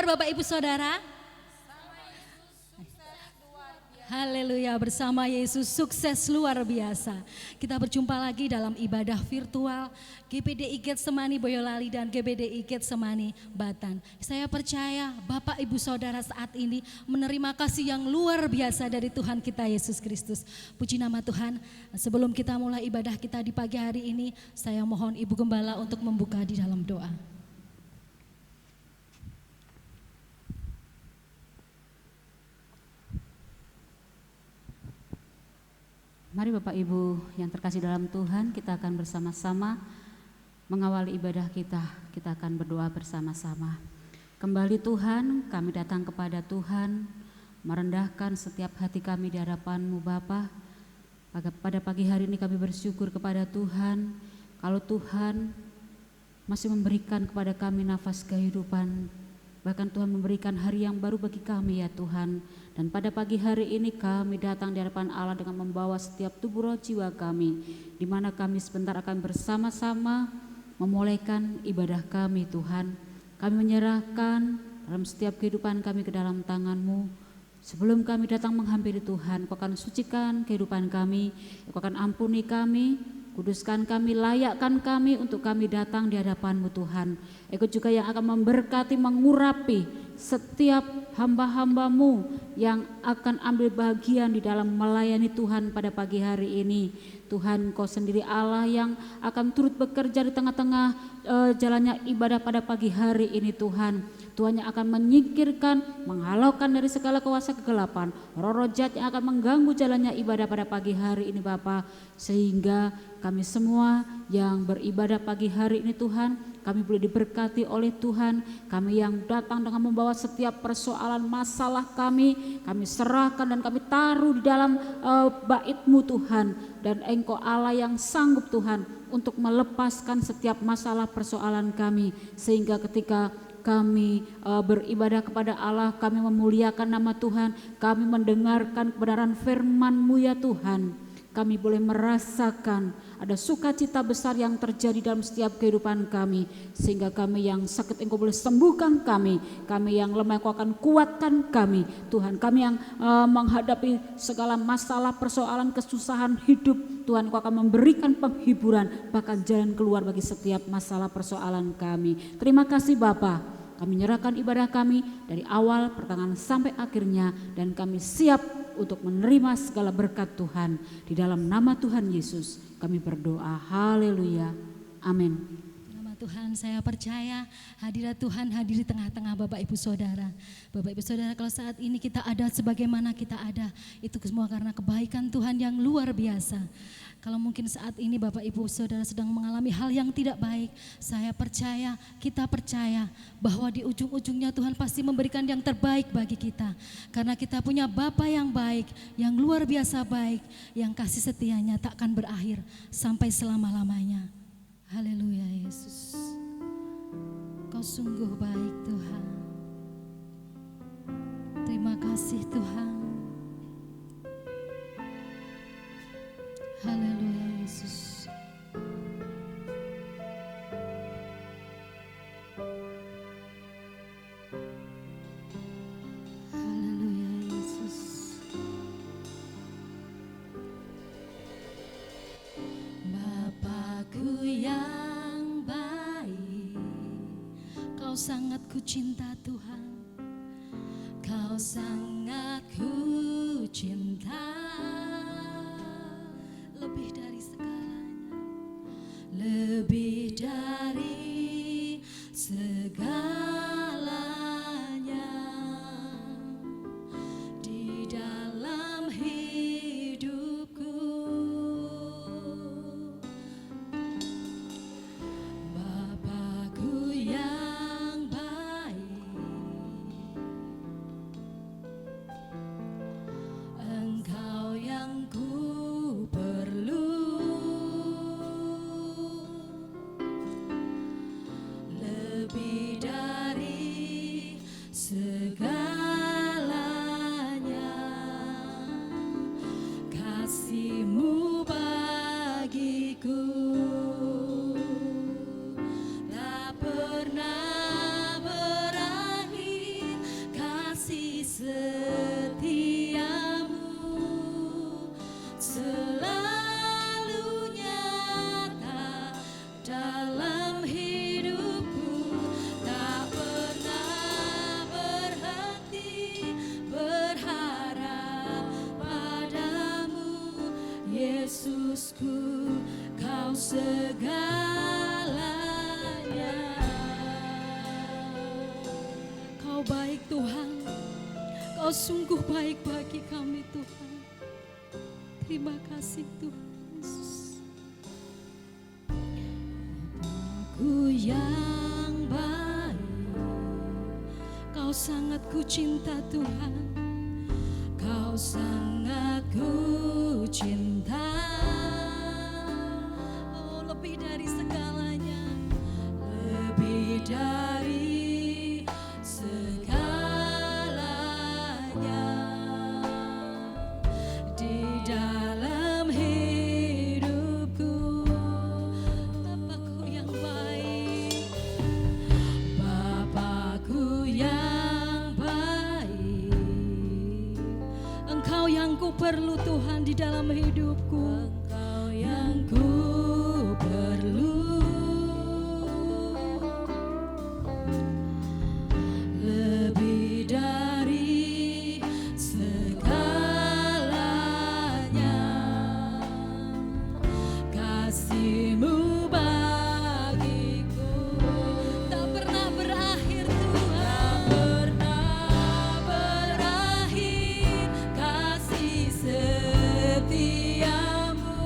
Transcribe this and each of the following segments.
kabar Bapak Ibu Saudara? Haleluya, bersama Yesus sukses luar biasa. Kita berjumpa lagi dalam ibadah virtual GPDI Getsemani Boyolali dan GPDI Getsemani Batan. Saya percaya Bapak Ibu Saudara saat ini menerima kasih yang luar biasa dari Tuhan kita Yesus Kristus. Puji nama Tuhan. Sebelum kita mulai ibadah kita di pagi hari ini, saya mohon Ibu Gembala untuk membuka di dalam doa. Mari Bapak Ibu yang terkasih dalam Tuhan, kita akan bersama-sama mengawali ibadah kita. Kita akan berdoa bersama-sama. Kembali Tuhan, kami datang kepada Tuhan, merendahkan setiap hati kami di hadapan-Mu Bapa. Pada pagi hari ini kami bersyukur kepada Tuhan, kalau Tuhan masih memberikan kepada kami nafas kehidupan. Bahkan Tuhan memberikan hari yang baru bagi kami ya Tuhan. Dan pada pagi hari ini kami datang di hadapan Allah dengan membawa setiap tubuh roh jiwa kami, di mana kami sebentar akan bersama-sama memulaikan ibadah kami Tuhan. Kami menyerahkan dalam setiap kehidupan kami ke dalam tangan-Mu. Sebelum kami datang menghampiri Tuhan, Kau akan sucikan kehidupan kami, Kau akan ampuni kami, kuduskan kami, layakkan kami untuk kami datang di hadapan-Mu Tuhan. Engkau juga yang akan memberkati, mengurapi setiap hamba-hamba-Mu yang akan ambil bagian di dalam melayani Tuhan pada pagi hari ini. Tuhan, Kau sendiri Allah yang akan turut bekerja di tengah-tengah jalannya ibadah pada pagi hari ini Tuhan. Tuhan yang akan menyingkirkan, menghalaukan dari segala kuasa kegelapan, roh-roh jahat yang akan mengganggu jalannya ibadah pada pagi hari ini Bapa. Sehingga kami semua yang beribadah pagi hari ini Tuhan, kami boleh diberkati oleh Tuhan. Kami yang datang dengan membawa setiap persoalan masalah kami serahkan dan kami taruh di dalam bait-Mu Tuhan. Dan Engkau Allah yang sanggup Tuhan untuk melepaskan setiap masalah persoalan kami. Sehingga ketika kami beribadah kepada Allah, kami memuliakan nama Tuhan, kami mendengarkan kebenaran firman-Mu ya Tuhan. Kami boleh merasakan ada sukacita besar yang terjadi dalam setiap kehidupan kami. Sehingga kami yang sakit Engkau boleh sembuhkan kami yang lemah Engkau akan kuatkan kami. Tuhan, kami yang menghadapi segala masalah, persoalan, kesusahan hidup, Tuhan Engkau akan memberikan penghiburan, bahkan jalan keluar bagi setiap masalah persoalan kami. Terima kasih Bapa. Kami menyerahkan ibadah kami dari awal, pertengahan sampai akhirnya, dan kami siap untuk menerima segala berkat Tuhan. Di dalam nama Tuhan Yesus kami berdoa. Haleluya. Amin. Nama Tuhan, saya percaya hadirat Tuhan hadir di tengah-tengah Bapak Ibu Saudara. Bapak Ibu Saudara, kalau saat ini kita ada sebagaimana kita ada, itu semua karena kebaikan Tuhan yang luar biasa. Kalau mungkin saat ini Bapak Ibu Saudara sedang mengalami hal yang tidak baik, saya percaya, kita percaya bahwa di ujung-ujungnya Tuhan pasti memberikan yang terbaik bagi kita. Karena kita punya Bapa yang baik, yang luar biasa baik, yang kasih setianya tak akan berakhir sampai selama-lamanya. Haleluya Yesus. Kau sungguh baik Tuhan. Terima kasih Tuhan. Haleluya Yesus. Haleluya Yesus. Bapakku yang baik, Kau sangat ku cinta Tuhan. Kau sangat ku cinta. Lebih dari segalanya, lebih dari segalanya di dalam hidupku. Bapakku yang baik, Engkau sungguh baik bagi kami Tuhan. Terima kasih Tuhan Yesus. Bapakku yang baik, Kau sangat ku cinta Tuhan. Kau sangat ku cinta. Oh, lebih dari segalanya, lebih dari segalanya di dalam hidupku. Bapakku yang baik, Bapakku yang baik, Engkau yang ku perlu Tuhan di dalam hidupku. Engkau yang ku perlu, lebih dari segalanya. Kasih-Mu bagiku tak pernah berakhir Tuhan. Tak pernah berakhir kasih setia-Mu.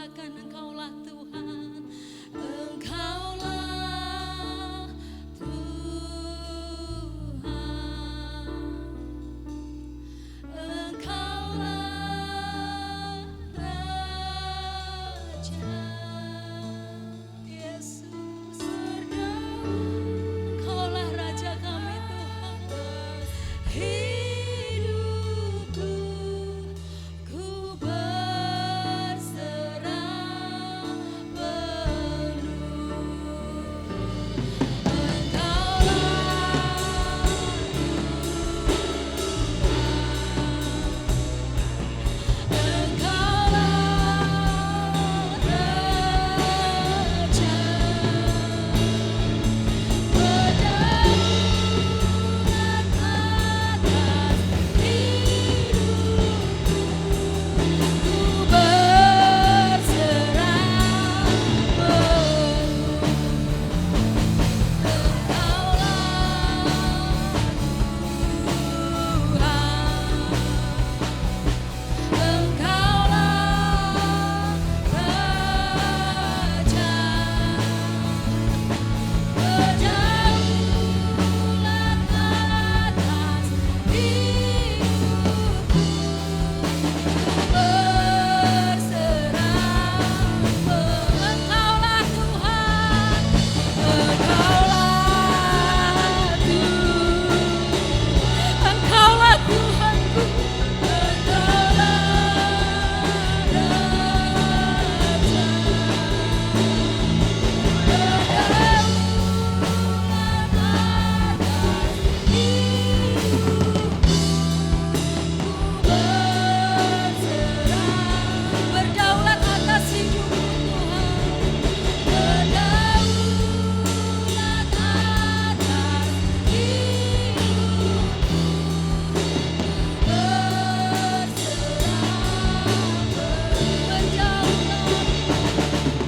katakan Engkaulah Tuhan, Engkaulah Tuhan, Engkaulah Raja. Yesus berdaulat, Engkaulah Raja kami Tuhan. Hidupku ku berserah penuh. Engkaulah Raja, berdaulat atas hidupku, ku berserah penuh. Engkaulah Raja, berdaulat atas hidupku, berserah penuh. Engkaulah Tuhan, Engkaulah Tuhanku, Engkaulah Raja, berdaulat atas hidupku Tuhan, berdaulat atas hidupku,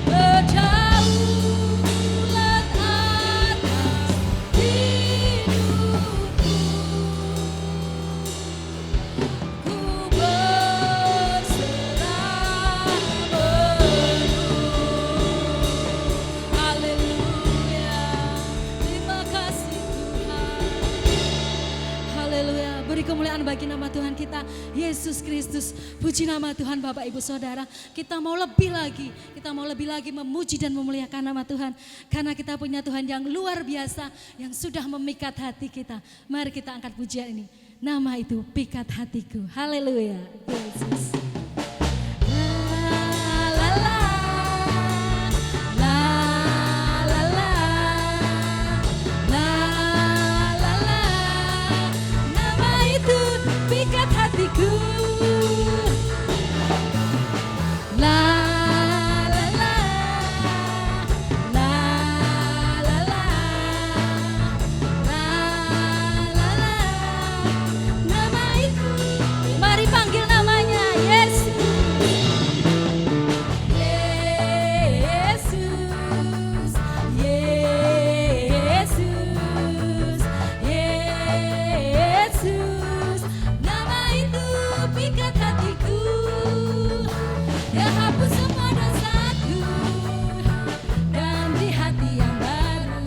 berdaulat atas hidupku, ku berserah penuh. Haleluya, terima kasih Tuhan. Haleluya, beri kemuliaan bagi nama Tuhan kita Yesus Kristus. Puji nama Tuhan Bapak Ibu Saudara. Kita mau lebih lagi memuji dan memuliakan nama Tuhan. Karena kita punya Tuhan yang luar biasa, yang sudah memikat hati kita. Mari kita angkat pujian ini. Nama itu pikat hatiku. Haleluya, Yesus. La la la, la la la, la la la. Nama itu pikat hatiku. La la la, la la la, la la la. Nama itu, mari panggil namanya Yesus. Yesus, Yesus, Yesus. Nama itu pikat hatiku, dia hapus semua dosaku dan beri hati yang baru.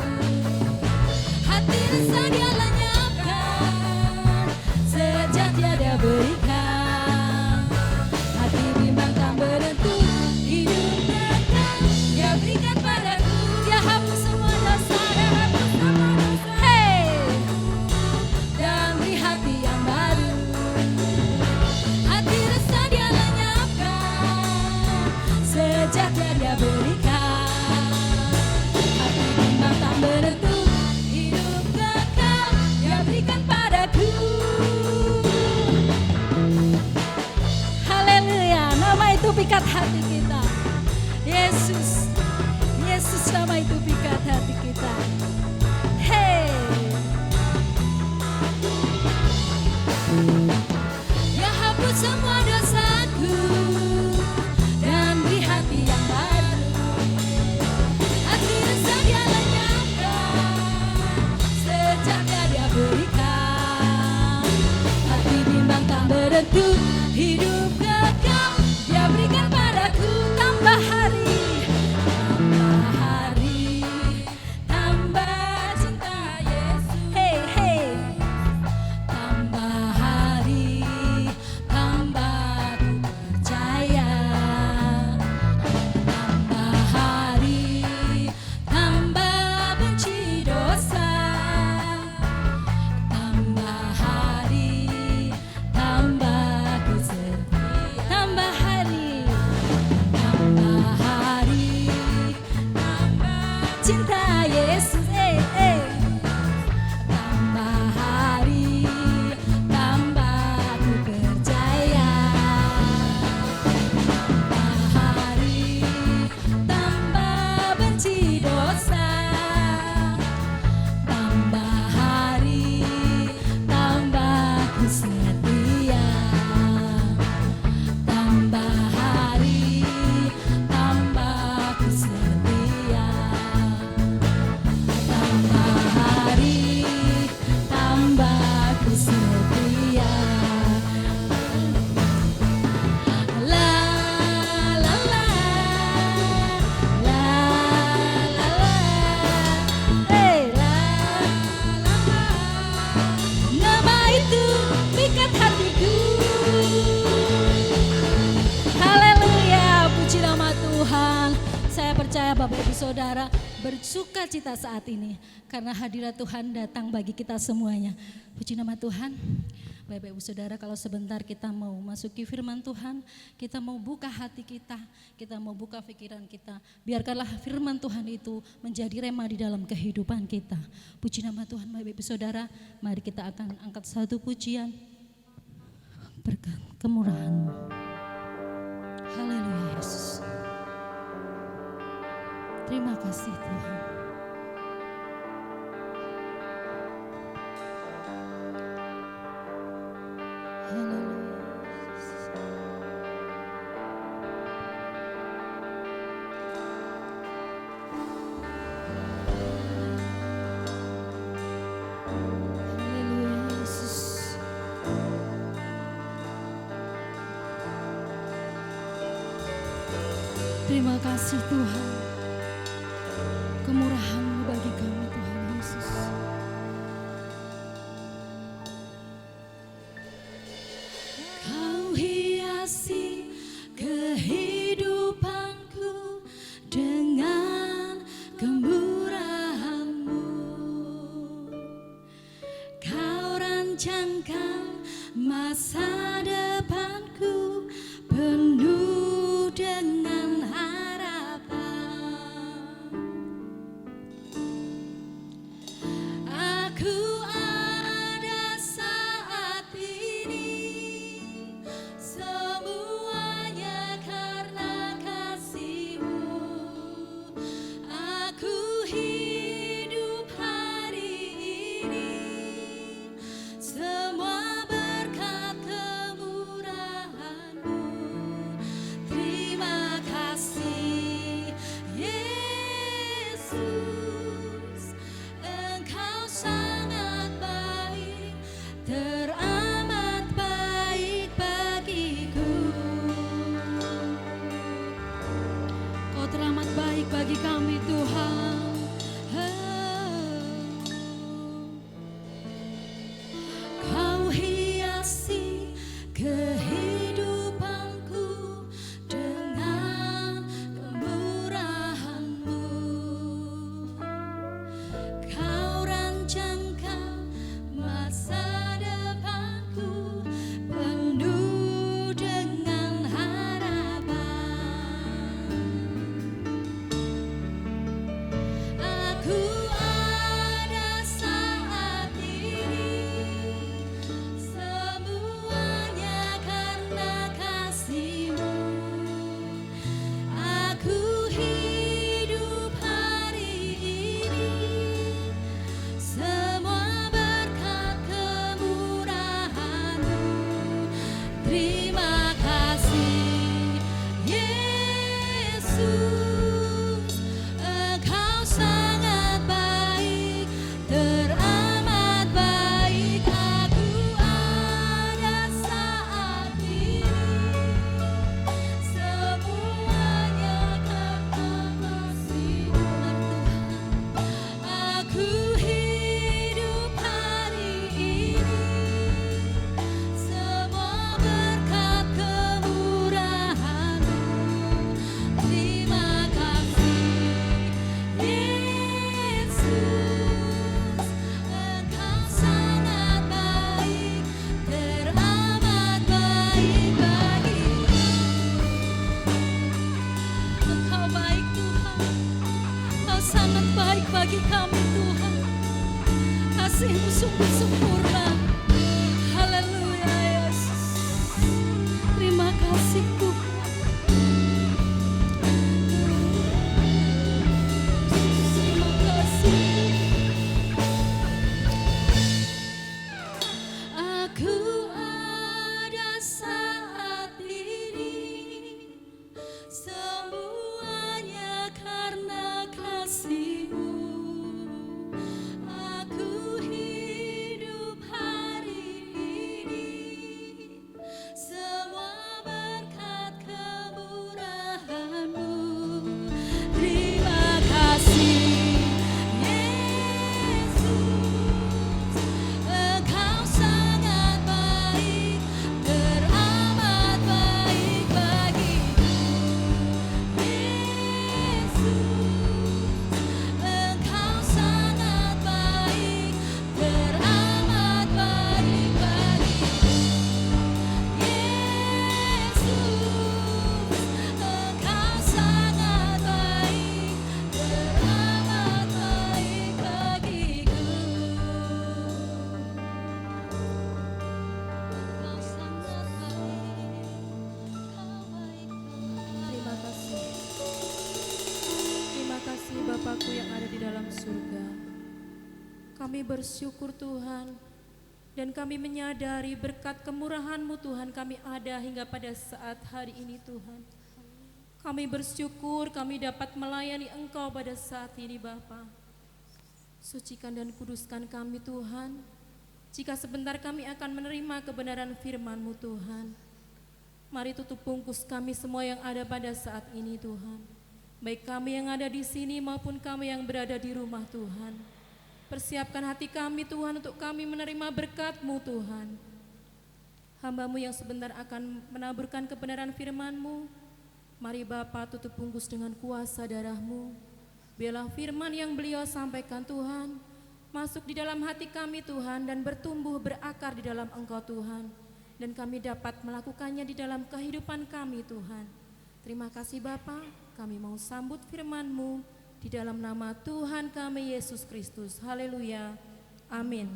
Hati resah dia lenyapkan, sejak tiada berikan. Hati bimbang tak menentu, hidup kekal dia berikan padaku. Dia hapus semua dosa, hey, dan beri hati yang baru. Hati resah dia lenyapkan, sejak dia berikan. Hati bimbang tak menentu, hidup kekal dia berikan padaku. Haleluya, nama itu pikat hati kita. Yesus, Yesus nama itu pikat hati kita. Hey, dia hapus semua dosaku dan beri hati yang baru. Hati resah dia lenyapkan, sejak dia berikan. Hati bimbang tak menentu, hidup kekal dia berikan padaku. Tambah Bapak Ibu Saudara bersuka cita saat ini karena hadirat Tuhan datang bagi kita semuanya. Puji nama Tuhan. Bapak Ibu Saudara, kalau sebentar kita mau masuki firman Tuhan, kita mau buka hati kita mau buka pikiran kita. Biarkanlah firman Tuhan itu menjadi rema di dalam kehidupan kita. Puji nama Tuhan. Bapak Ibu Saudara, mari kita akan angkat satu pujian. Berkat kemurahan-Mu. Haleluya Yesus. Terima kasih Tuhan. Terima kasih Tuhan, kemurahan-Mu bagi kami Tuhan Yesus. Kau hiasi kehidupanku dengan kemurahan-Mu. Kau rancangkan masa depanku penuh dengan bagi kami Tuhan. Kau hiasi kehidupanku dengan kemurahan-Mu. Kau rancangkan masa depanku penuh dengan bagi kami Tuhan. Kasih-Mu sungguh sempurna. Haleluya Yesus. Terima kasih Tuhan. Terima kasih. Aku ada saat ini semuanya karena kasih-Mu. Aku hidup Kami bersyukur Tuhan, dan kami menyadari berkat kemurahan-Mu Tuhan kami ada hingga pada saat hari ini Tuhan. Kami bersyukur kami dapat melayani Engkau pada saat ini Bapa. Sucikan dan kuduskan kami Tuhan. Jika sebentar kami akan menerima kebenaran firman-Mu Tuhan. Mari tutup bungkus kami semua yang ada pada saat ini Tuhan. Baik kami yang ada di sini maupun kami yang berada di rumah Tuhan. Persiapkan hati kami Tuhan untuk kami menerima berkat-Mu Tuhan. Hamba-Mu yang sebentar akan menaburkan kebenaran firman-Mu. Mari Bapa tutup bungkus dengan kuasa darah-Mu. Biarlah firman yang beliau sampaikan Tuhan masuk di dalam hati kami Tuhan dan bertumbuh berakar di dalam Engkau Tuhan. Dan kami dapat melakukannya di dalam kehidupan kami Tuhan. Terima kasih Bapa, kami mau sambut firman-Mu di dalam nama Tuhan kami Yesus Kristus. Haleluya. Amin.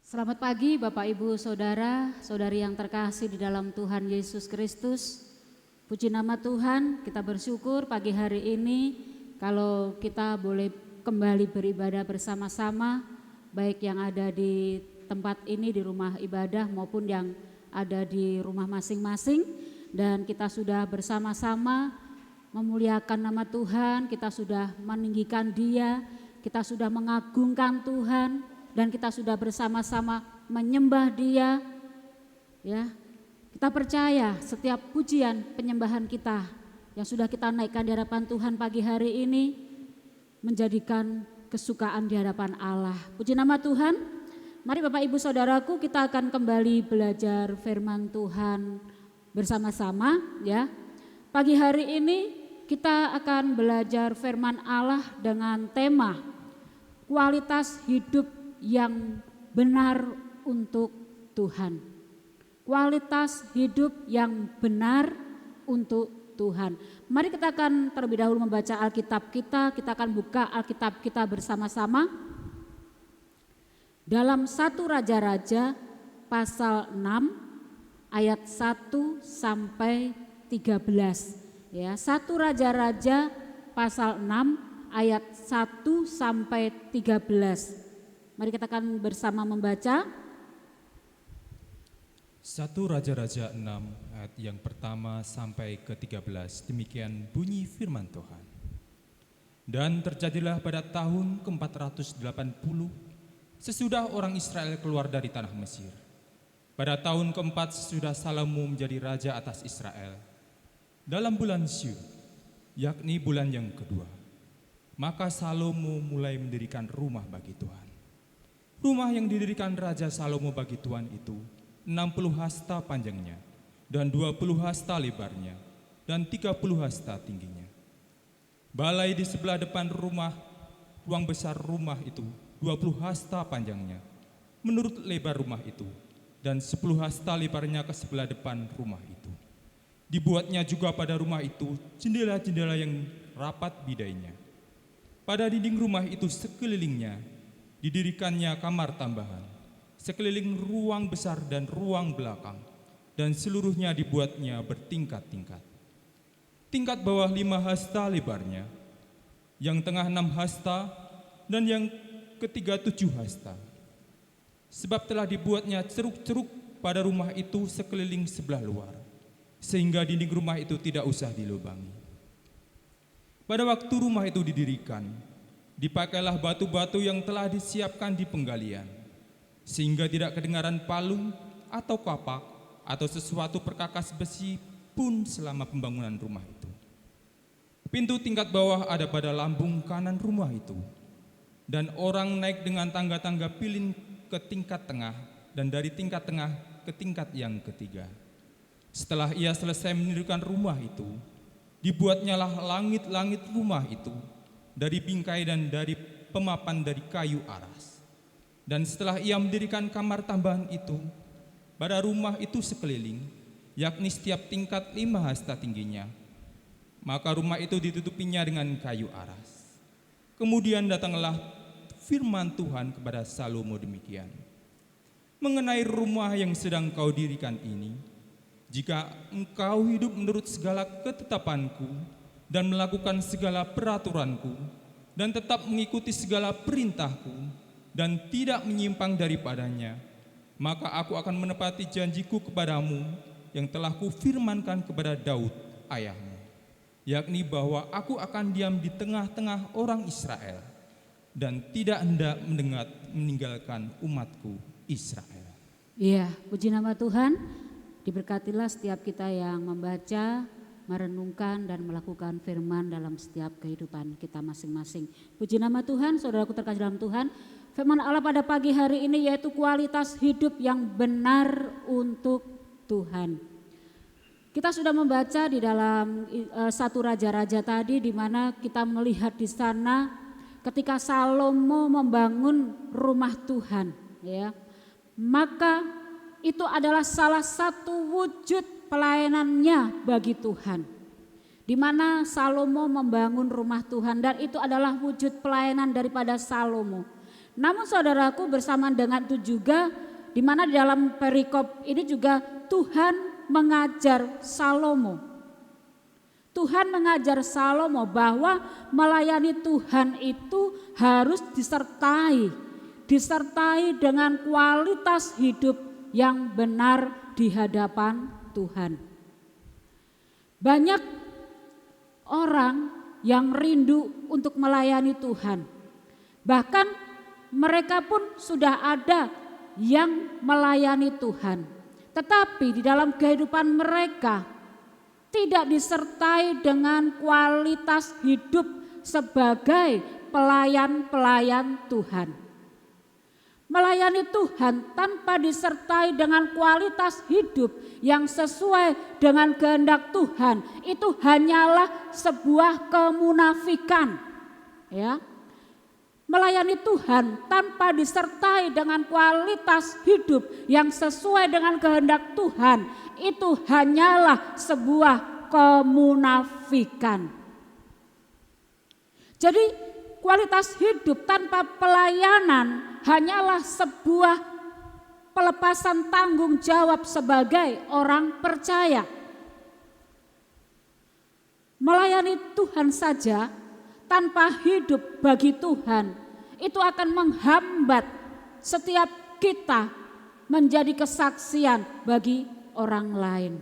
Selamat pagi Bapak Ibu Saudara, Saudari yang terkasih di dalam Tuhan Yesus Kristus. Puji nama Tuhan, kita bersyukur pagi hari ini kalau kita boleh kembali beribadah bersama-sama, baik yang ada di tempat ini di rumah ibadah maupun yang ada di rumah masing-masing. Dan kita sudah bersama-sama memuliakan nama Tuhan, kita sudah meninggikan Dia, kita sudah mengagungkan Tuhan. Dan kita sudah bersama-sama menyembah Dia, ya. Kita percaya setiap pujian penyembahan kita yang sudah kita naikkan di hadapan Tuhan pagi hari ini menjadikan kesukaan di hadapan Allah. Puji nama Tuhan. Mari Bapak Ibu Saudaraku, kita akan kembali belajar firman Tuhan bersama-sama, ya. Pagi hari ini kita akan belajar firman Allah dengan tema kualitas hidup yang benar untuk Tuhan. Kualitas hidup yang benar untuk Tuhan. Mari kita akan terlebih dahulu membaca Alkitab kita akan buka Alkitab kita bersama-sama. Dalam 1 Raja-Raja pasal 6 ayat 1 sampai 13. Ya, 1 Raja-Raja pasal 6 ayat 1 sampai 13. Mari kita akan bersama membaca. 1 Raja-Raja 6 ayat yang pertama sampai ke-13. Demikian bunyi firman Tuhan. Dan terjadilah pada tahun ke-480 sesudah orang Israel keluar dari tanah Mesir. Pada tahun keempat sesudah Salomo menjadi raja atas Israel. Dalam bulan Syur, yakni bulan yang kedua, maka Salomo mulai mendirikan rumah bagi Tuhan. Rumah yang didirikan Raja Salomo bagi Tuhan itu 60 hasta panjangnya dan 20 hasta lebarnya dan 30 hasta tingginya. Balai di sebelah depan rumah, ruang besar rumah itu 20 hasta panjangnya menurut lebar rumah itu dan 10 hasta lebarnya ke sebelah depan rumah itu. Dibuatnya juga pada rumah itu jendela-jendela yang rapat bidainya. Pada dinding rumah itu sekelilingnya didirikannya kamar tambahan, sekeliling ruang besar dan ruang belakang, dan seluruhnya dibuatnya bertingkat-tingkat. Tingkat bawah 5 hasta lebarnya, yang tengah 6 hasta, dan yang ketiga 7 hasta. Sebab telah dibuatnya ceruk-ceruk pada rumah itu sekeliling sebelah luar, sehingga dinding rumah itu tidak usah dilubangi. Pada waktu rumah itu didirikan, dipakailah batu-batu yang telah disiapkan di penggalian, sehingga tidak kedengaran palung atau kapak atau sesuatu perkakas besi pun selama pembangunan rumah itu. Pintu tingkat bawah ada pada lambung kanan rumah itu, dan orang naik dengan tangga-tangga pilin ke tingkat tengah, dan dari tingkat tengah ke tingkat yang ketiga. Setelah ia selesai mendirikan rumah itu, dibuatnyalah langit-langit rumah itu dari bingkai dan dari pemapan dari kayu aras. Dan setelah ia mendirikan kamar tambahan itu, pada rumah itu sekeliling, yakni setiap tingkat 5 hasta tingginya, maka rumah itu ditutupinya dengan kayu aras. Kemudian datanglah firman Tuhan kepada Salomo demikian. mengenai rumah yang sedang kau dirikan ini. Jika engkau hidup menurut segala ketetapanku dan melakukan segala peraturanku dan tetap mengikuti segala perintahku dan tidak menyimpang daripadanya, maka aku akan menepati janjiku kepadamu yang telah kufirmankan kepada Daud ayahmu, yakni bahwa aku akan diam di tengah-tengah orang Israel dan tidak hendak meninggalkan umatku Israel. Iya, puji nama Tuhan. Diberkatilah setiap kita yang membaca, merenungkan dan melakukan firman dalam setiap kehidupan kita masing-masing. Puji nama Tuhan, saudaraku terkasih dalam Tuhan. Firman Allah pada pagi hari ini yaitu kualitas hidup yang benar untuk Tuhan. Kita sudah membaca di dalam satu raja-raja tadi, di mana kita melihat di sana ketika Salomo membangun rumah Tuhan, ya, maka itu adalah salah satu wujud pelayanannya bagi Tuhan. Di mana Salomo membangun rumah Tuhan dan itu adalah wujud pelayanan daripada Salomo. Namun saudaraku, bersamaan dengan itu juga di mana di dalam perikop ini juga Tuhan mengajar Salomo. Tuhan mengajar Salomo bahwa melayani Tuhan itu harus disertai dengan kualitas hidup yang benar di hadapan Tuhan. Banyak orang yang rindu untuk melayani Tuhan. Bahkan mereka pun sudah ada yang melayani Tuhan. Tetapi di dalam kehidupan mereka tidak disertai dengan kualitas hidup sebagai pelayan-pelayan Tuhan. Melayani Tuhan tanpa disertai dengan kualitas hidup yang sesuai dengan kehendak Tuhan itu hanyalah sebuah kemunafikan, ya. Melayani Tuhan tanpa disertai dengan kualitas hidup yang sesuai dengan kehendak Tuhan itu hanyalah sebuah kemunafikan. Jadi kualitas hidup tanpa pelayanan hanyalah sebuah pelepasan tanggung jawab sebagai orang percaya. Melayani Tuhan saja tanpa hidup bagi Tuhan itu akan menghambat setiap kita menjadi kesaksian bagi orang lain.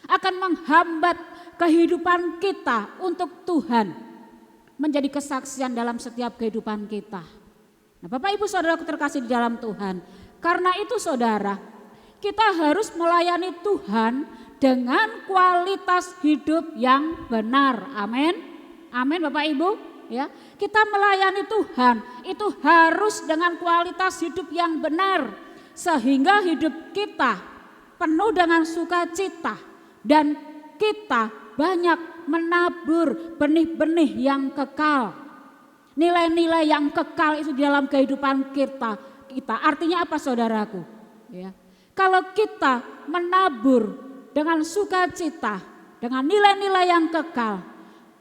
Akan menghambat kehidupan kita untuk Tuhan menjadi kesaksian dalam setiap kehidupan kita. Nah, Bapak Ibu Saudaraku terkasih di dalam Tuhan, karena itu saudara, kita harus melayani Tuhan dengan kualitas hidup yang benar. Amin. Amin Bapak Ibu, ya. Kita melayani Tuhan itu harus dengan kualitas hidup yang benar sehingga hidup kita penuh dengan sukacita dan kita banyak menabur benih-benih yang kekal. Nilai-nilai yang kekal itu di dalam kehidupan kita. Artinya apa saudaraku? Ya. Kalau kita menabur dengan sukacita, dengan nilai-nilai yang kekal,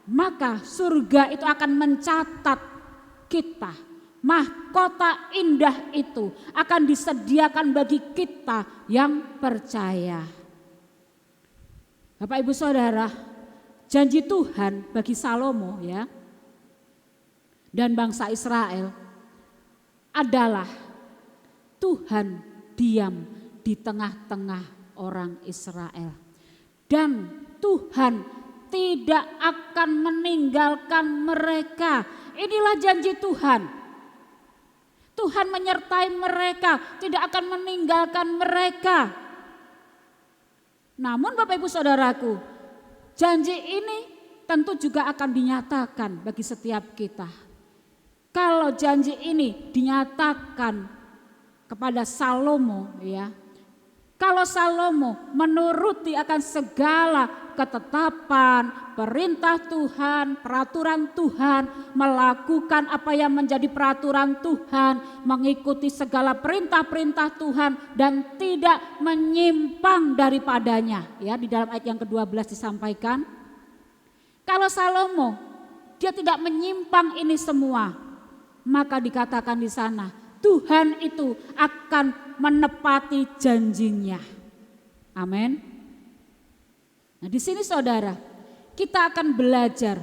maka surga itu akan mencatat kita. Mahkota indah itu akan disediakan bagi kita yang percaya. Bapak Ibu Saudara, janji Tuhan bagi Salomo, ya, dan bangsa Israel adalah Tuhan diam di tengah-tengah orang Israel. Dan Tuhan tidak akan meninggalkan mereka. Inilah janji Tuhan. Tuhan menyertai mereka, tidak akan meninggalkan mereka. Namun Bapak Ibu Saudaraku, janji ini tentu juga akan dinyatakan bagi setiap kita. Kalau janji ini dinyatakan kepada Salomo, ya, kalau Salomo menuruti akan segala ketetapan, perintah Tuhan, peraturan Tuhan, melakukan apa yang menjadi peraturan Tuhan, mengikuti segala perintah-perintah Tuhan dan tidak menyimpang daripadanya, ya, di dalam ayat yang ke-12 disampaikan. Kalau Salomo dia tidak menyimpang ini semua, maka dikatakan di sana Tuhan itu akan menepati janjinya. Amin. Nah, di sini saudara, kita akan belajar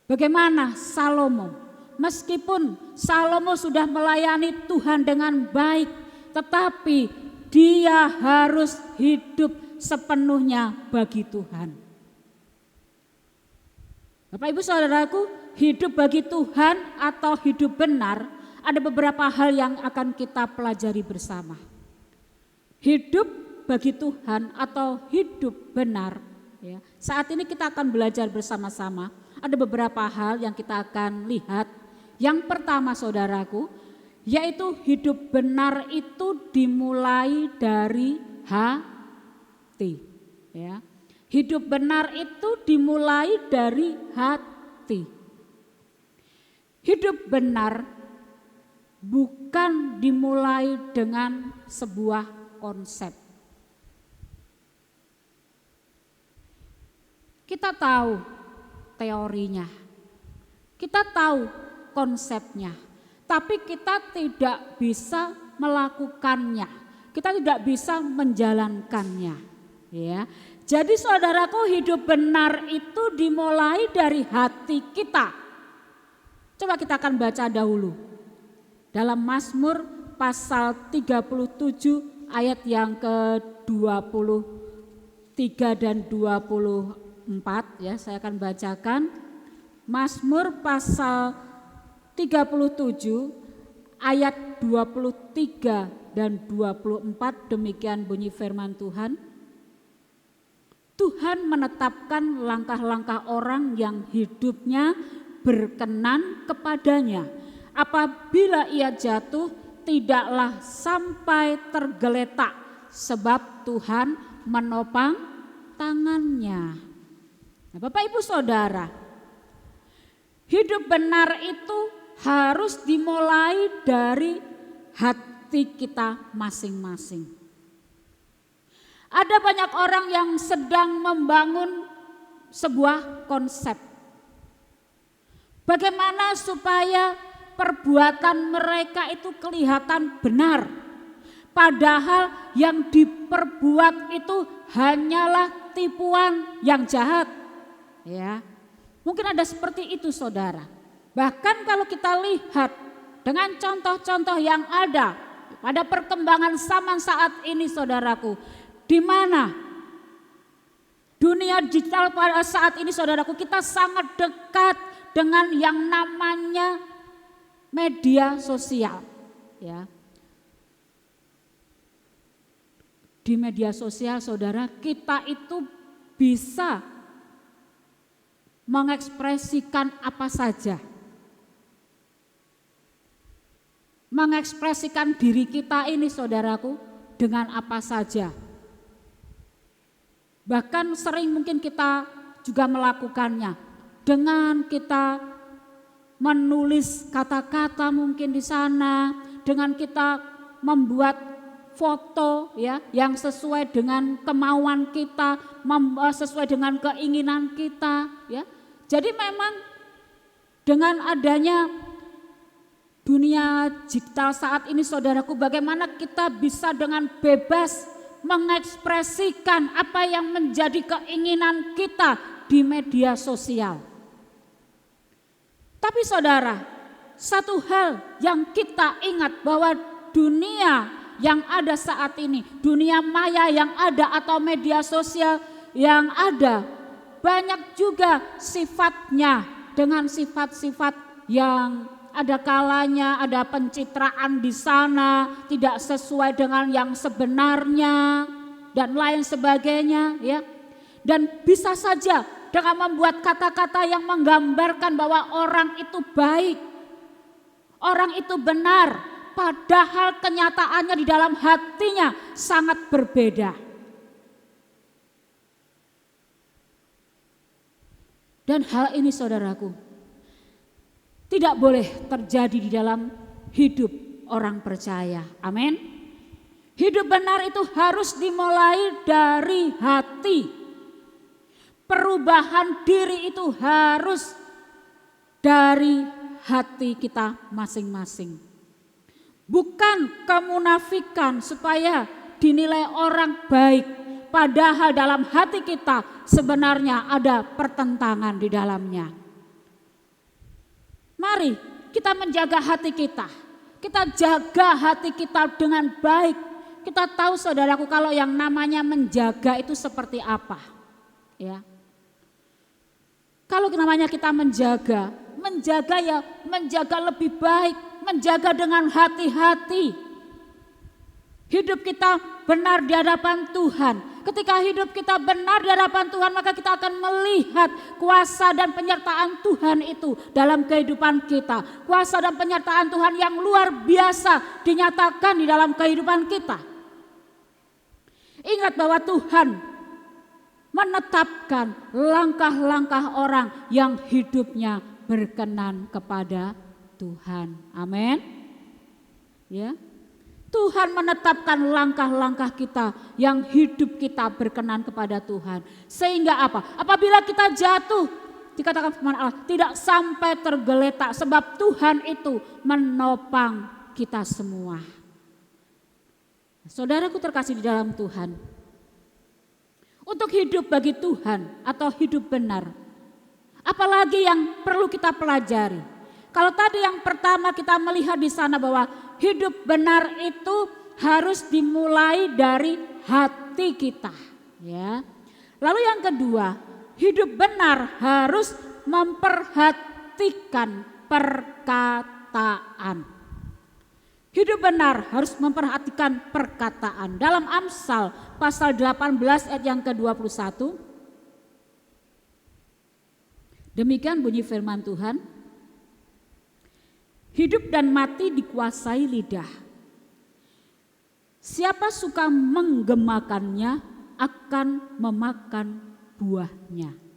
bagaimana Salomo, meskipun Salomo sudah melayani Tuhan dengan baik, tetapi dia harus hidup sepenuhnya bagi Tuhan. Bapak Ibu Saudaraku, hidup bagi Tuhan atau hidup benar, ada beberapa hal yang akan kita pelajari bersama. Hidup bagi Tuhan atau hidup benar, ya. Saat ini kita akan belajar bersama-sama. Ada beberapa hal yang kita akan lihat. Yang pertama saudaraku, yaitu hidup benar itu dimulai dari hati. Ya. Hidup benar itu dimulai dari hati. Hidup benar bukan dimulai dengan sebuah konsep. Kita tahu teorinya, kita tahu konsepnya, tapi kita tidak bisa melakukannya, kita tidak bisa menjalankannya. Ya, jadi saudaraku, hidup benar itu dimulai dari hati kita. Coba kita akan baca dahulu dalam Mazmur pasal 37 ayat yang ke-23 dan 24, ya, saya akan bacakan. Mazmur pasal 37 ayat 23 dan 24, demikian bunyi firman Tuhan. Tuhan menetapkan langkah-langkah orang yang hidupnya berkenan kepadanya. Apabila ia jatuh, tidaklah sampai tergeletak, sebab Tuhan menopang tangannya. Nah, Bapak Ibu Saudara, hidup benar itu harus dimulai dari hati kita masing-masing. Ada banyak orang yang sedang membangun sebuah konsep. Bagaimana supaya perbuatan mereka itu kelihatan benar, padahal yang diperbuat itu hanyalah tipuan yang jahat. Ya, mungkin ada seperti itu saudara. Bahkan kalau kita lihat dengan contoh-contoh yang ada pada perkembangan zaman saat ini saudaraku, di mana dunia digital pada saat ini saudaraku, kita sangat dekat dengan yang namanya media sosial. Ya. Di media sosial saudara, kita itu bisa mengekspresikan apa saja. Mengekspresikan diri kita ini saudaraku dengan apa saja. Bahkan sering mungkin kita juga melakukannya dengan kita menulis kata-kata mungkin di sana, dengan kita membuat foto ya yang sesuai dengan kemauan kita, sesuai dengan keinginan kita ya. Jadi memang dengan adanya dunia digital saat ini saudaraku, bagaimana kita bisa dengan bebas mengekspresikan apa yang menjadi keinginan kita di media sosial. Tapi saudara, satu hal yang kita ingat bahwa dunia yang ada saat ini, dunia maya yang ada atau media sosial yang ada, banyak juga sifatnya dengan sifat-sifat yang ada kalanya ada pencitraan di sana, tidak sesuai dengan yang sebenarnya dan lain sebagainya ya. Dan bisa saja dengan membuat kata-kata yang menggambarkan bahwa orang itu baik, orang itu benar, padahal kenyataannya di dalam hatinya sangat berbeda. Dan hal ini saudaraku tidak boleh terjadi di dalam hidup orang percaya. Amin. Hidup benar itu harus dimulai dari hati. Perubahan diri itu harus dari hati kita masing-masing. bukan kemunafikan supaya dinilai orang baik, padahal dalam hati kita sebenarnya ada pertentangan di dalamnya. Mari kita menjaga hati kita. Kita jaga hati kita dengan baik. Kita tahu saudaraku kalau yang namanya menjaga itu seperti apa. Ya. Kalau namanya kita menjaga ya menjaga lebih baik, menjaga dengan hati-hati. Hidup kita benar di hadapan Tuhan. Ketika hidup kita benar di hadapan Tuhan, maka kita akan melihat kuasa dan penyertaan Tuhan itu dalam kehidupan kita. Kuasa dan penyertaan Tuhan yang luar biasa dinyatakan di dalam kehidupan kita. Ingat bahwa Tuhan menetapkan langkah-langkah orang yang hidupnya berkenan kepada Tuhan. Amin. Ya. Tuhan menetapkan langkah-langkah kita yang hidup kita berkenan kepada Tuhan. Sehingga apa? Apabila kita jatuh, dikatakan firman Allah, tidak sampai tergeletak sebab Tuhan itu menopang kita semua. Saudaraku terkasih di dalam Tuhan, untuk hidup bagi Tuhan atau hidup benar, apalagi yang perlu kita pelajari? Kalau tadi yang pertama kita melihat di sana bahwa hidup benar itu harus dimulai dari hati kita, ya. Lalu yang kedua, hidup benar harus memperhatikan perkataan. Hidup benar harus memperhatikan perkataan. Dalam Amsal pasal 18 ayat yang ke-21. Demikian bunyi firman Tuhan. Hidup dan mati dikuasai lidah. Siapa suka menggemakannya akan memakan buahnya.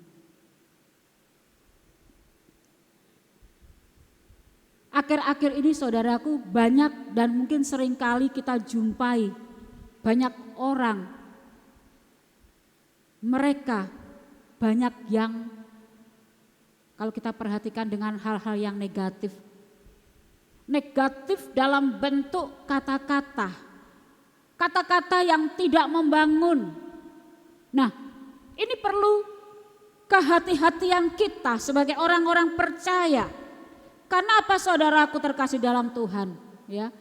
Akhir-akhir ini saudaraku banyak dan mungkin seringkali kita jumpai banyak orang. Mereka banyak yang kalau kita perhatikan dengan hal-hal yang negatif. Negatif dalam bentuk kata-kata. Kata-kata yang tidak membangun. Nah, ini perlu kehati-hatian kita sebagai orang-orang percaya. Karena apa saudaraku terkasih dalam Tuhan? Ya,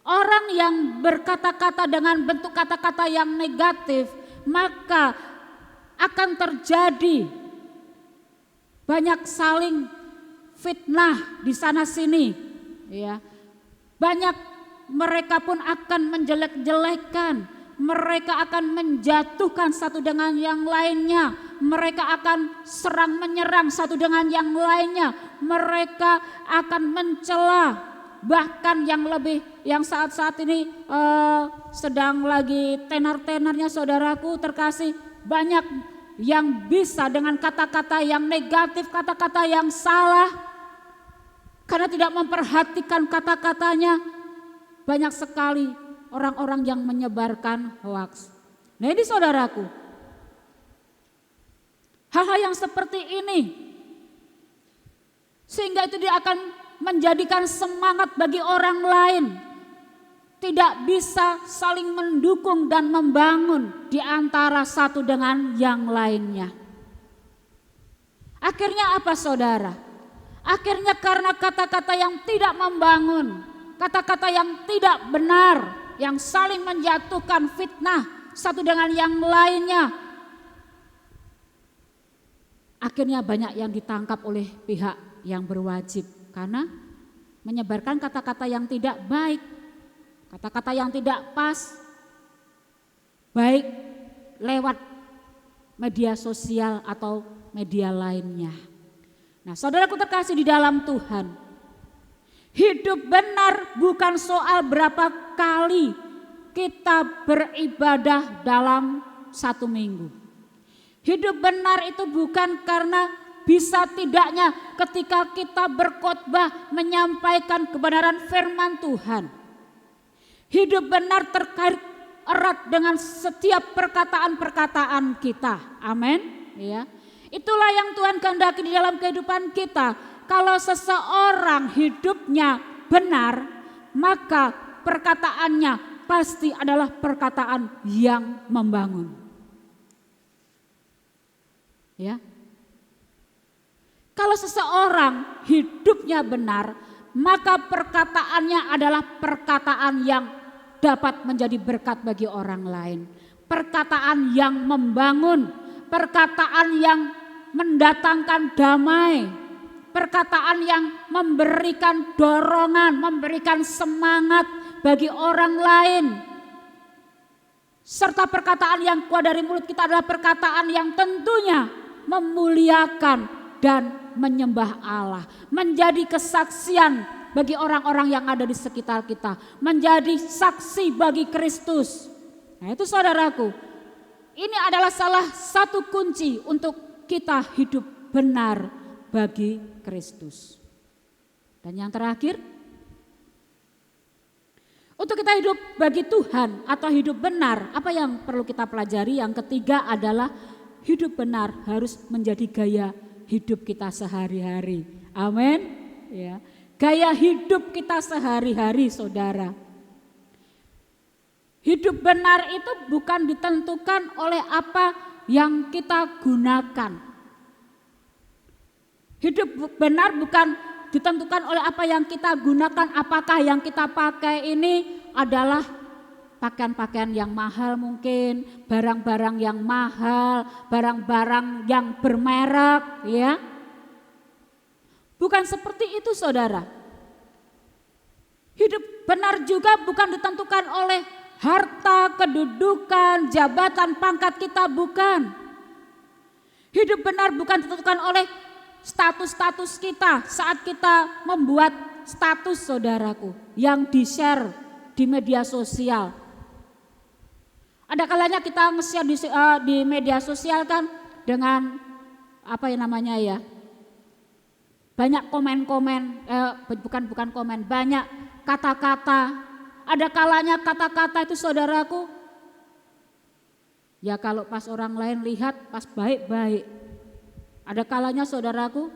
orang yang berkata-kata dengan bentuk kata-kata yang negatif, maka akan terjadi banyak saling fitnah di sana sini. Ya, banyak mereka pun akan menjelek-jelekan, mereka akan menjatuhkan satu dengan yang lainnya, mereka akan serang menyerang satu dengan yang lainnya, mereka akan mencela, bahkan yang saat-saat ini sedang lagi tenar-tenarnya saudaraku terkasih, banyak yang bisa dengan kata-kata yang negatif, kata-kata yang salah. Karena tidak memperhatikan kata-katanya, banyak sekali orang-orang yang menyebarkan hoaks. Nah ini saudaraku, hal-hal yang seperti ini, sehingga itu dia akan menjadikan semangat bagi orang lain. Tidak bisa saling mendukung dan membangun di antara satu dengan yang lainnya. Akhirnya apa saudara? Akhirnya karena kata-kata yang tidak membangun, kata-kata yang tidak benar, yang saling menjatuhkan fitnah satu dengan yang lainnya. Akhirnya banyak yang ditangkap oleh pihak yang berwajib karena menyebarkan kata-kata yang tidak baik, kata-kata yang tidak pas, baik lewat media sosial atau media lainnya. Nah, saudaraku terkasih di dalam Tuhan, hidup benar bukan soal berapa kali kita beribadah dalam satu minggu. Hidup benar itu bukan karena bisa tidaknya ketika kita berkhotbah menyampaikan kebenaran firman Tuhan. Hidup benar terkait erat dengan setiap perkataan-perkataan kita. Amin. Ya. Itulah yang Tuhan kehendaki di dalam kehidupan kita. Kalau seseorang hidupnya benar, maka perkataannya pasti adalah perkataan yang membangun. Ya. Kalau seseorang hidupnya benar, maka perkataannya adalah perkataan yang dapat menjadi berkat bagi orang lain. Perkataan yang membangun, perkataan yang mendatangkan damai, perkataan yang memberikan dorongan, memberikan semangat bagi orang lain. Serta perkataan yang keluar dari mulut kita adalah perkataan yang tentunya memuliakan dan menyembah Allah. Menjadi kesaksian bagi orang-orang yang ada di sekitar kita. Menjadi saksi bagi Kristus. Nah itu saudaraku, ini adalah salah satu kunci untuk kita hidup benar bagi Kristus. Dan yang terakhir, untuk kita hidup bagi Tuhan atau hidup benar, apa yang perlu kita pelajari? Yang ketiga adalah hidup benar harus menjadi gaya hidup kita sehari-hari. Amin. Ya. Gaya hidup kita sehari-hari, saudara. Hidup benar itu bukan ditentukan oleh apa yang kita gunakan. Hidup benar bukan ditentukan oleh apa yang kita gunakan. Apakah yang kita pakai ini adalah pakaian-pakaian yang mahal mungkin, barang-barang yang mahal, barang-barang yang bermerek, ya. Bukan seperti itu, saudara. Hidup benar juga bukan ditentukan oleh harta, kedudukan, jabatan, pangkat kita, bukan. Hidup benar bukan ditentukan oleh status-status kita saat kita membuat status, saudaraku, yang di-share di media sosial. Ada kalanya kita nge-share di media sosial kan dengan apa yang namanya ya, banyak komen-komen, bukan komen, banyak kata-kata. Ada kalanya kata-kata itu, saudaraku, ya kalau pas orang lain lihat pas baik-baik. Ada kalanya, saudaraku,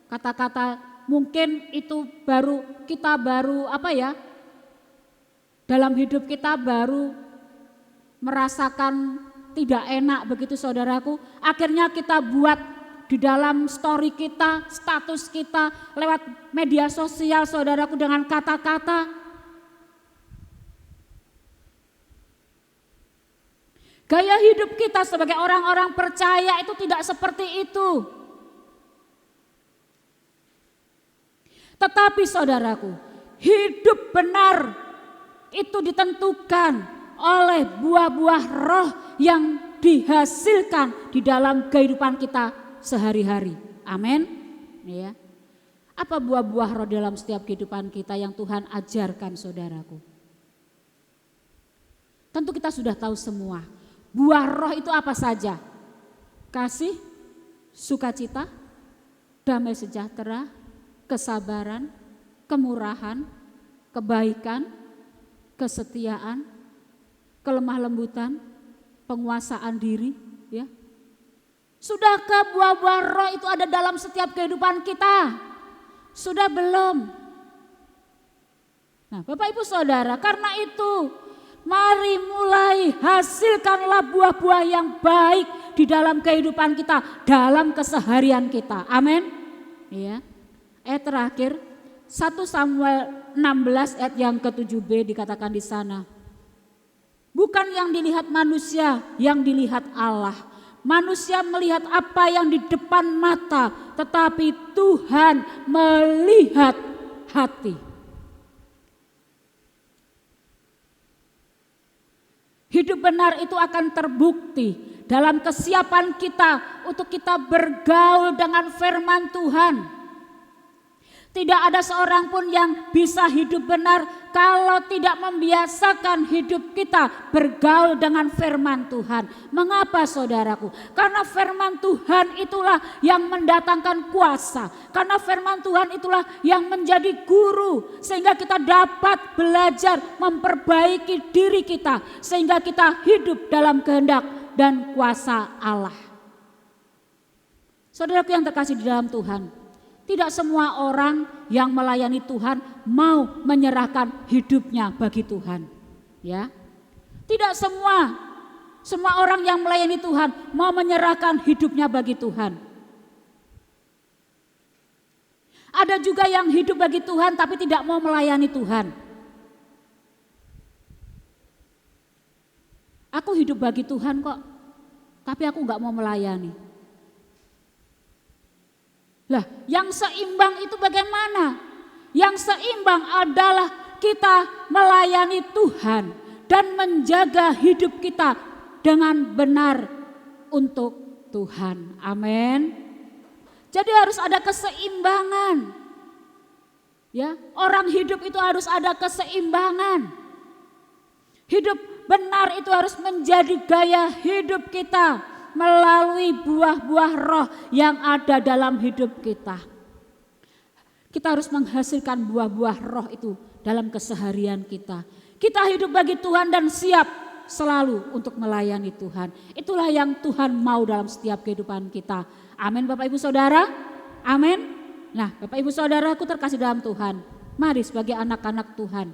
kata-kata mungkin itu kita baru dalam hidup kita baru merasakan tidak enak begitu, saudaraku. Akhirnya kita buat di dalam story kita, status kita lewat media sosial, saudaraku, dengan kata-kata. Gaya hidup kita sebagai orang-orang percaya itu tidak seperti itu. Tetapi saudaraku, hidup benar itu ditentukan oleh buah-buah roh yang dihasilkan di dalam kehidupan kita sehari-hari. Amin. Ya. Apa buah-buah roh dalam setiap kehidupan kita yang Tuhan ajarkan, saudaraku? Tentu kita sudah tahu semua. Buah roh itu apa saja? Kasih, sukacita, damai sejahtera, kesabaran, kemurahan, kebaikan, kesetiaan, kelemah lembutan, penguasaan diri, ya. Sudahkah buah-buah roh itu ada dalam setiap kehidupan kita? Sudah belum? Nah, Bapak Ibu Saudara, karena itu mari mulai hasilkanlah buah-buah yang baik di dalam kehidupan kita, dalam keseharian kita. Amin. Ya. Ayat terakhir 1 Samuel 16 ayat yang ke-7b dikatakan di sana. Bukan yang dilihat manusia, yang dilihat Allah. Manusia melihat apa yang di depan mata, tetapi Tuhan melihat hati. Hidup benar itu akan terbukti dalam kesiapan kita untuk kita bergaul dengan firman Tuhan. Tidak ada seorang pun yang bisa hidup benar kalau tidak membiasakan hidup kita bergaul dengan firman Tuhan. Mengapa, saudaraku? Karena firman Tuhan itulah yang mendatangkan kuasa. Karena firman Tuhan itulah yang menjadi guru. Sehingga kita dapat belajar memperbaiki diri kita. Sehingga kita hidup dalam kehendak dan kuasa Allah. Saudaraku yang terkasih di dalam Tuhan. Tidak semua orang yang melayani Tuhan mau menyerahkan hidupnya bagi Tuhan. Ya, tidak semua orang yang melayani Tuhan mau menyerahkan hidupnya bagi Tuhan. Ada juga yang hidup bagi Tuhan tapi tidak mau melayani Tuhan. Aku hidup bagi Tuhan kok, tapi aku gak mau melayani. Lah, yang seimbang itu bagaimana? Yang seimbang adalah kita melayani Tuhan dan menjaga hidup kita dengan benar untuk Tuhan. Amin. Jadi harus ada keseimbangan. Ya, orang hidup itu harus ada keseimbangan. Hidup benar itu harus menjadi gaya hidup kita melalui buah-buah roh yang ada dalam hidup kita. Kita harus menghasilkan buah-buah roh itu dalam keseharian kita. Kita hidup bagi Tuhan dan siap selalu untuk melayani Tuhan. Itulah yang Tuhan mau dalam setiap kehidupan kita. Amin Bapak Ibu Saudara. Amin. Nah Bapak Ibu Saudaraku terkasih dalam Tuhan. Mari sebagai anak-anak Tuhan.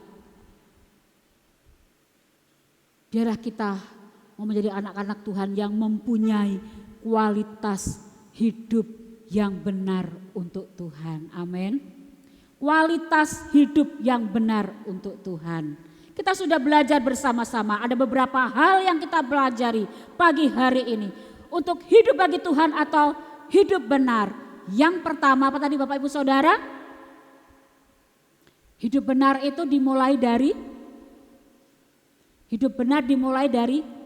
Biarlah kita mau menjadi anak-anak Tuhan yang mempunyai kualitas hidup yang benar untuk Tuhan. Amin. Kualitas hidup yang benar untuk Tuhan. Kita sudah belajar bersama-sama, ada beberapa hal yang kita pelajari pagi hari ini. Untuk hidup bagi Tuhan atau hidup benar. Yang pertama apa tadi Bapak Ibu Saudara? Hidup benar itu dimulai dari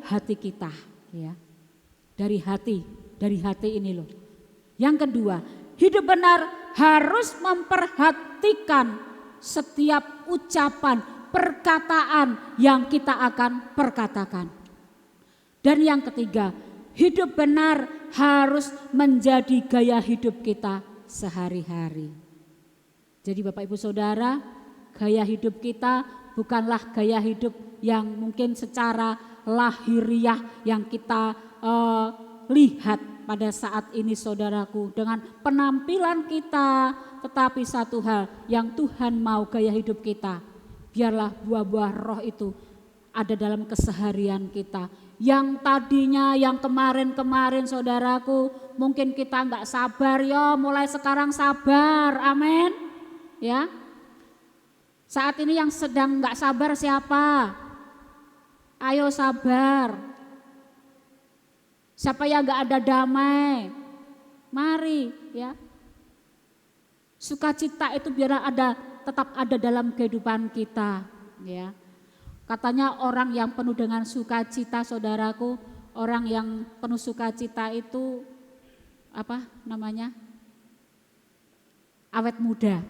hati kita, ya. Dari hati ini loh. Yang kedua, hidup benar harus memperhatikan setiap ucapan, perkataan yang kita akan perkatakan. Dan yang ketiga, hidup benar harus menjadi gaya hidup kita sehari-hari. Jadi Bapak Ibu Saudara, gaya hidup kita bukanlah gaya hidup yang mungkin secara lahiriah yang kita lihat pada saat ini saudaraku dengan penampilan kita, tetapi satu hal yang Tuhan mau gaya hidup kita, biarlah buah-buah roh itu ada dalam keseharian kita. Yang tadinya, yang kemarin-kemarin saudaraku mungkin kita nggak sabar, ya mulai sekarang sabar, amin. Ya, saat ini yang sedang nggak sabar siapa? Ayo sabar. Siapa yang gak ada damai, mari ya. Sukacita itu biar tetap ada dalam kehidupan kita ya. Katanya orang yang penuh dengan sukacita saudaraku, orang yang penuh sukacita itu apa namanya? Awet muda,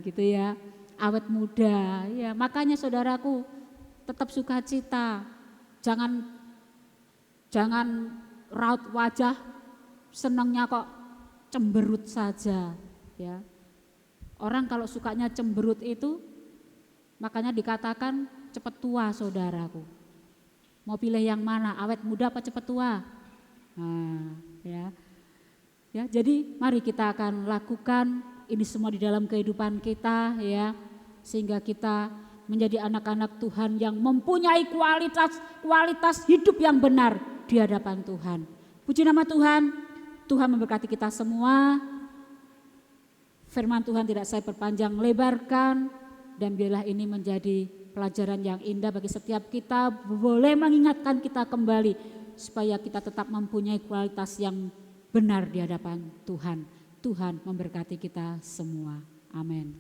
gitu ya. Awet muda ya, makanya saudaraku tetap sukacita, jangan raut wajah senangnya kok cemberut saja ya. Orang kalau sukanya cemberut itu makanya dikatakan cepat tua saudaraku. Mau pilih yang mana, awet muda apa cepat tua? Nah, ya. Ya, jadi mari kita akan lakukan ini semua di dalam kehidupan kita ya, sehingga kita menjadi anak-anak Tuhan yang mempunyai kualitas hidup yang benar di hadapan Tuhan. Puji nama Tuhan, Tuhan memberkati kita semua. Firman Tuhan tidak saya perpanjang lebarkan, dan biarlah ini menjadi pelajaran yang indah bagi setiap kita, boleh mengingatkan kita kembali supaya kita tetap mempunyai kualitas yang benar di hadapan Tuhan. Tuhan memberkati kita semua. Amin.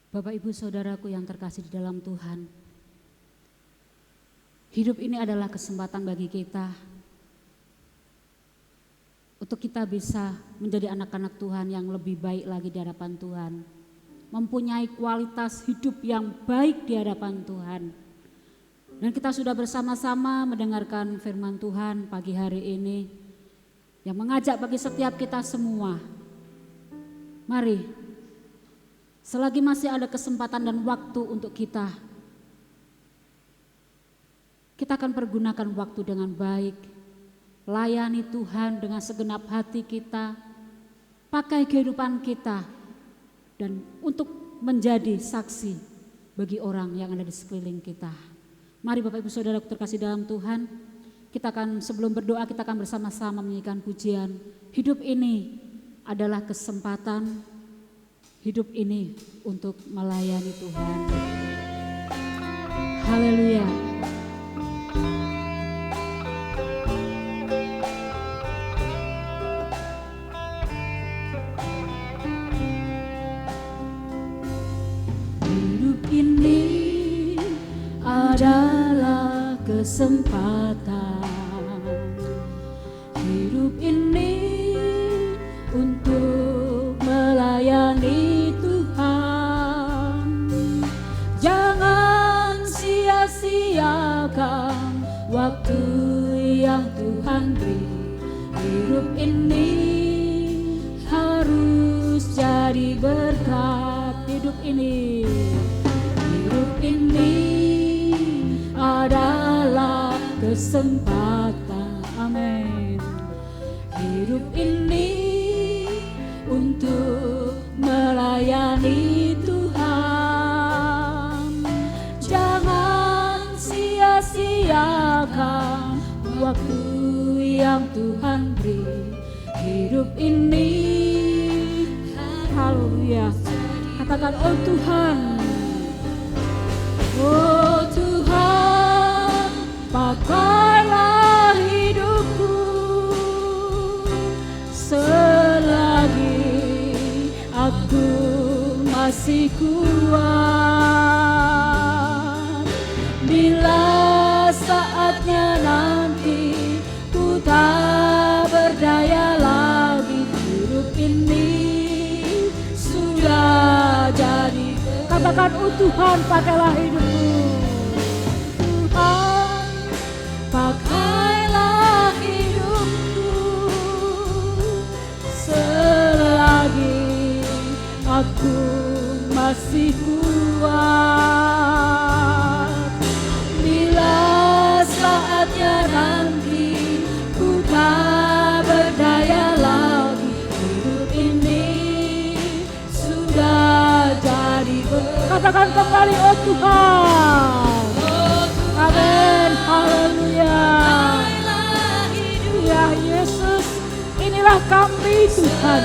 Bapak Ibu Saudaraku yang terkasih di dalam Tuhan, hidup ini adalah kesempatan bagi kita untuk kita bisa menjadi anak-anak Tuhan yang lebih baik lagi di hadapan Tuhan, mempunyai kualitas hidup yang baik di hadapan Tuhan. Dan kita sudah bersama-sama mendengarkan firman Tuhan pagi hari ini yang mengajak bagi setiap kita semua. Mari, selagi masih ada kesempatan dan waktu untuk kita akan pergunakan waktu dengan baik, layani Tuhan dengan segenap hati kita, pakai kehidupan kita dan untuk menjadi saksi bagi orang yang ada di sekeliling kita. Mari Bapak Ibu Saudara terkasih dalam Tuhan, kita akan sebelum berdoa kita akan bersama-sama menyanyikan pujian. Hidup ini adalah kesempatan, hidup ini untuk melayani Tuhan. Haleluya. Hidup ini adalah kesempatan, hidup ini untuk melayani Tuhan. Jangan sia-siakan waktu yang Tuhan beri. Hidup ini harus jadi berkat. Hidup ini adalah kesempatan. Amin. Hidup ini untuk melayani Tuhan. Jangan sia-siakan waktu yang Tuhan beri. Hidup ini, haleluya. Katakan, oh Tuhan, oh Tuhan, pakailah hidupku selagi aku masih kuat. Bila saatnya nanti ku tak berdaya lagi, hidup ini sudah jadi. Katakan, oh Tuhan, pakailah hidupku. Tuhan, pakailah hidupku selagi aku masih kuat. Bila saatnya nanti ku tak berdaya lagi, hidup ini sudah jadi. Katakan kembali, oh Tuhan. Amin, haleluya. Ya Yesus, inilah kami Tuhan.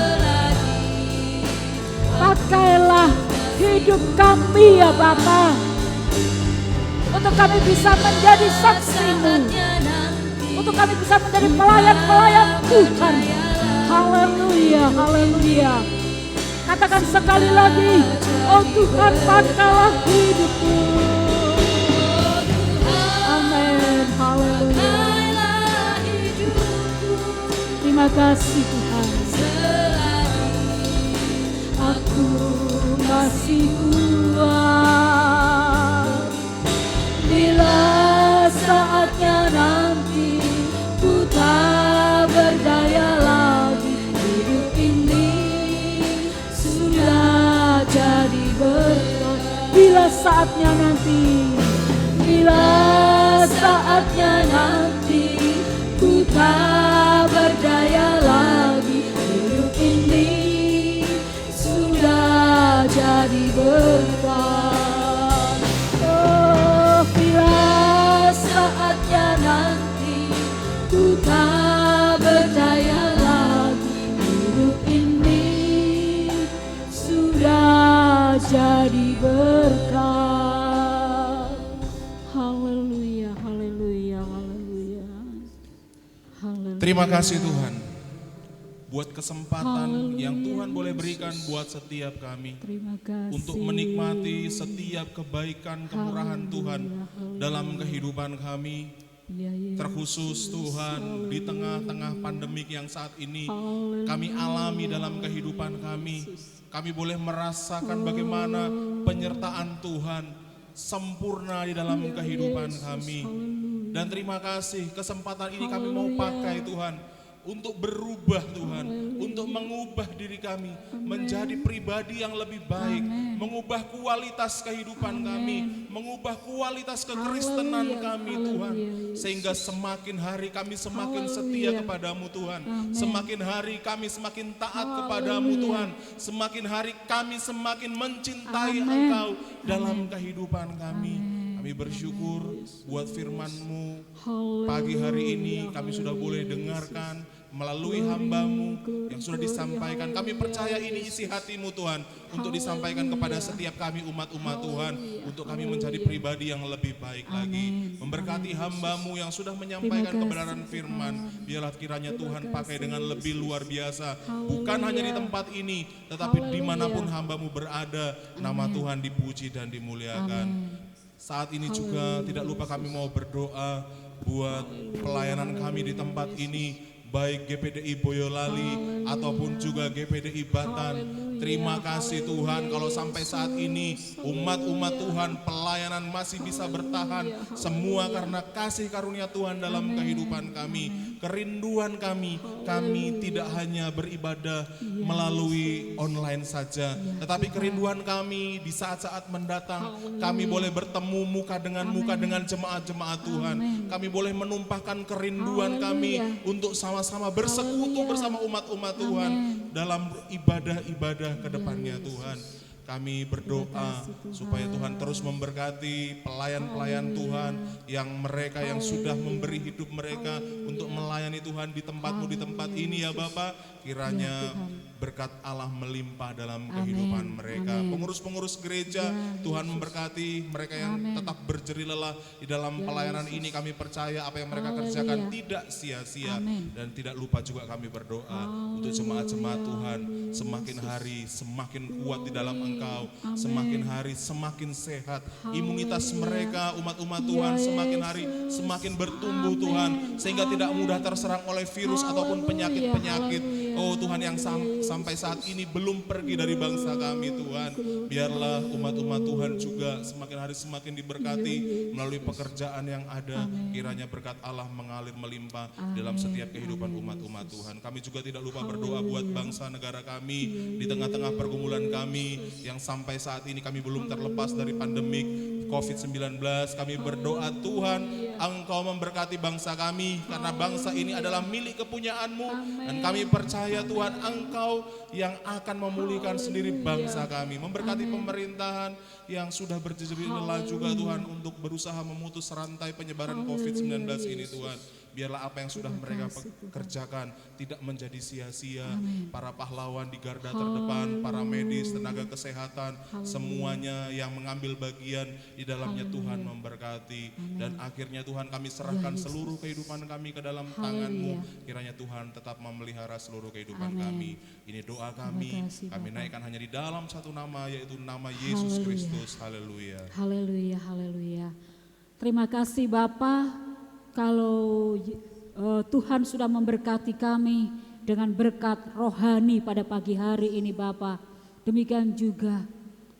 Pakailah hidup kami ya Bapa, untuk kami bisa menjadi saksi-Mu, untuk kami bisa menjadi pelayan-pelayan Tuhan. Haleluya, haleluya. Katakan sekali lagi, oh Tuhan, pakailah hidupku. Amin, haleluya. Terima kasih Tuhan. Aku masih kuat. Bila saatnya nanti ku tak berdaya lagi, hidup ini sudah jadi berkat. Bila saatnya nanti, bila saatnya nanti ku tak berdaya lagi, hidup ini sudah jadi berkat. Oh, bila saatnya nanti ku tak berdaya lagi, hidup ini sudah jadi berkat. Haleluya, haleluya, haleluya. Haleluya. Terima kasih Tuhan buat kesempatan yang Tuhan boleh berikan buat setiap kami. Terima kasih. Untuk menikmati setiap kebaikan kemurahan Tuhan dalam kehidupan kami. Ya, Yesus. Terkhusus Tuhan di tengah-tengah pandemik yang saat ini kami alami dalam kehidupan kami. Kami boleh merasakan bagaimana penyertaan Tuhan sempurna di dalam kehidupan kami. Dan terima kasih kesempatan ini kami mau pakai Tuhan untuk berubah Tuhan, untuk mengubah diri kami menjadi pribadi yang lebih baik, mengubah kualitas kehidupan kami, mengubah kualitas kekristenan kami Tuhan, sehingga semakin hari kami semakin setia kepadamu Tuhan, semakin hari kami semakin taat kepadamu Tuhan, semakin hari kami semakin mencintai Engkau dalam kehidupan kami. Kami bersyukur buat firman-Mu pagi hari ini kami sudah boleh dengarkan melalui hamba-Mu yang sudah disampaikan. Kami percaya ini isi hati-Mu Tuhan untuk disampaikan kepada setiap kami umat-umat Tuhan, untuk kami menjadi pribadi yang lebih baik lagi. Memberkati hamba-Mu yang sudah menyampaikan kebenaran firman, biarlah kiranya Tuhan pakai dengan lebih luar biasa, bukan hanya di tempat ini, tetapi dimanapun hamba-Mu berada, nama Tuhan dipuji dan dimuliakan. Saat ini juga tidak lupa kami mau berdoa buat pelayanan kami di tempat ini, baik GPDI Boyolali ataupun juga GPDI Batan. Terima kasih Tuhan kalau sampai saat ini umat-umat Tuhan pelayanan masih bisa bertahan, semua karena kasih karunia Tuhan dalam kehidupan kami. Kerinduan kami tidak hanya beribadah melalui online saja, tetapi kerinduan kami di saat-saat mendatang kami boleh bertemu muka dengan jemaat-jemaat Tuhan. Kami boleh menumpahkan kerinduan kami untuk sama-sama bersekutu bersama umat-umat Tuhan dalam ibadah-ibadah ke depannya Tuhan. Kami berdoa supaya Tuhan terus memberkati pelayan-pelayan Tuhan yang mereka yang sudah memberi hidup mereka untuk melayani Tuhan di tempat-Mu di tempat ini ya Bapak. Kiranya berkat Allah melimpah dalam kehidupan mereka. Pengurus-pengurus gereja Tuhan memberkati mereka yang tetap berjerih lelah di dalam pelayanan ini. Kami percaya apa yang mereka kerjakan tidak sia-sia. Dan tidak lupa juga kami berdoa untuk jemaat-jemaat Tuhan semakin hari semakin kuat di dalam Engkau, semakin hari semakin sehat, imunitas mereka umat-umat Tuhan semakin hari semakin bertumbuh Tuhan, sehingga tidak mudah terserang oleh virus ataupun penyakit-penyakit. Oh Tuhan, yang sampai saat ini belum pergi dari bangsa kami Tuhan, biarlah umat-umat Tuhan juga semakin hari semakin diberkati melalui pekerjaan yang ada. Kiranya berkat Allah mengalir melimpah dalam setiap kehidupan umat-umat Tuhan. Kami juga tidak lupa berdoa buat bangsa negara kami di tengah-tengah pergumulan kami yang sampai saat ini kami belum terlepas dari pandemik COVID-19. Kami berdoa Tuhan, Engkau memberkati bangsa kami karena bangsa ini adalah milik kepunyaan-Mu, dan kami percaya Tuhan Engkau yang akan memulihkan sendiri bangsa kami. Memberkati pemerintahan yang sudah berjerih lelah juga Tuhan untuk berusaha memutus rantai penyebaran COVID-19 ini Tuhan. Biarlah apa yang sudah mereka kerjakan tidak menjadi sia-sia. Para pahlawan di garda terdepan, para medis, tenaga kesehatan, semuanya yang mengambil bagian di dalamnya Tuhan memberkati. Dan akhirnya Tuhan kami serahkan seluruh kehidupan kami ke dalam tangan-Mu. Kiranya Tuhan tetap memelihara seluruh kehidupan kami. Ini doa kami naikkan hanya di dalam satu nama, yaitu nama Yesus Kristus. Haleluya. Haleluya, haleluya. Terima kasih Bapa. Kalau Tuhan sudah memberkati kami dengan berkat rohani pada pagi hari ini Bapa, demikian juga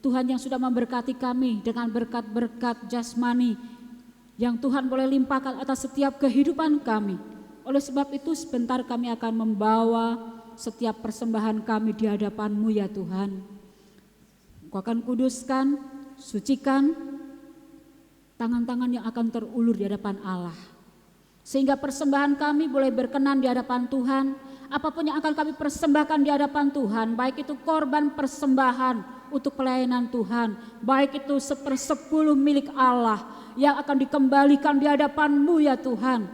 Tuhan yang sudah memberkati kami dengan berkat-berkat jasmani yang Tuhan boleh limpahkan atas setiap kehidupan kami. Oleh sebab itu sebentar kami akan membawa setiap persembahan kami di hadapan-Mu ya Tuhan. Engkau akan kuduskan, sucikan tangan-tangan yang akan terulur di hadapan Allah, sehingga persembahan kami boleh berkenan di hadapan Tuhan. Apapun yang akan kami persembahkan di hadapan Tuhan, baik itu korban persembahan untuk pelayanan Tuhan, baik itu 1/10 milik Allah yang akan dikembalikan di hadapan-Mu ya Tuhan.